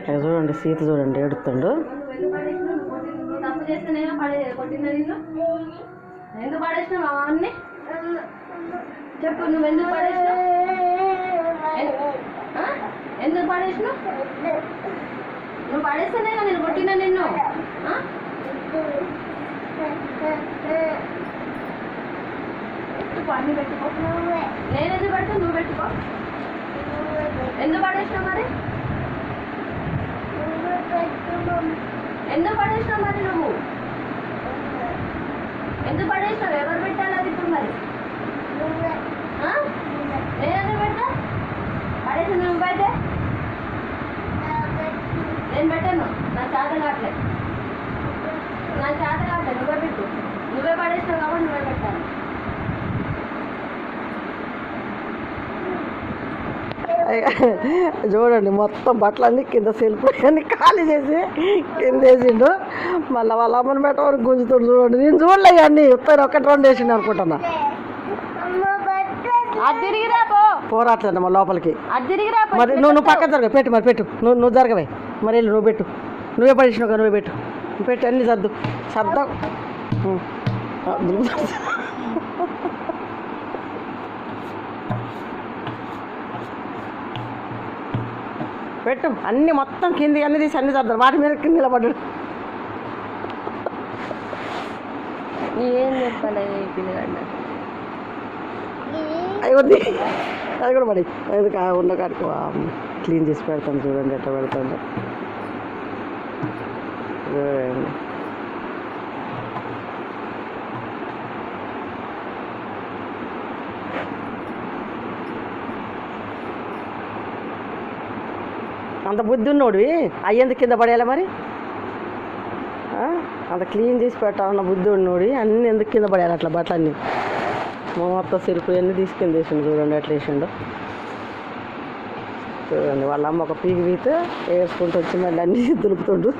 చూడండి సీత చూడండి ఏడుతుండు. ఎందుకు పడేసినావు అవన్నీ చెప్పు. నువ్వు ఎందుకు పడేసినావు? ఎందుకు పడేసినావు? నువ్వు పడేస్తేనే నేను కొట్టినా నిన్ను. అన్ని పెట్టుకో. నేను ఎందుకు పెడతా? నువ్వు పెట్టుకో. ఎందుకు పడేసినావు మరి? ఎందుకు పడేసినావు మరి? నువ్వు ఎందుకు పడేసినావు? ఎవరు పెట్టాలి అది ఇప్పుడు మరి? నేనెందుకు పెడతా? పడేసి నువ్వు అయితే నేను పెట్టాను. నా చేత కావట్లేదు. నా చేత కావట్లేదు. నువ్వే పెట్టు. నువ్వే పడేసినావు కాబట్టి నువ్వే పెట్టాను. చూడండి మొత్తం బట్టలన్నీ కింద సెల్ఫ్ అన్నీ ఖాళీ చేసి కింద వేసిండు. మళ్ళీ వాళ్ళ అమ్మని పెట్టమని గుంజుతాడు. చూడండి నేను చూడలే అన్నీ ఉత్తర ఒకటి రెండు వేసిండు అనుకుంటున్నా. అది తిరిగిరా పోరాట్లేదు మా లోపలికి. అది తిరిగిరా. మరి నువ్వు పక్కన జరగ పెట్టు. మరి పెట్టు. నువ్వు జరగవే. మరి వెళ్ళి నువ్వు పెట్టు. నువ్వే పడేసినావు. నువ్వే పెట్టు. పెట్టు అన్నీ సర్దు సర్దా పెట్టు. అన్నీ మొత్తం కింది అన్నీ తీసి అన్నీ చదువు. వాటి మీద కింద నిలబడ్డాడు. ఏం చెప్పాలి పిల్లగాడు? అవి వద్ది అది కూడా పడి ఎందుకు ఉన్న కాడికి క్లీన్ చేసి పెడతాను. చూడండి ఎట్లా పెడతాను. చూడండి అంత బుద్ధి ఉన్నోడివి అయ్యేందుకు కింద పడేయాలి మరి? అంత క్లీన్ చేసి పెట్టాలన్న బుద్ధి ఉన్నోడి అన్నీ ఎందుకు కింద పడేయాలి? అట్లా బట్టలన్నీ మొత్తం సిరుపులు అన్నీ తీసుకుని వేసిండు. చూడండి ఎట్లా వేసిండు. చూడండి వాళ్ళ అమ్మ ఒక పీకి పీతే వేసుకుంటూ వచ్చి మళ్ళీ అన్నీ దులుపుతుండు.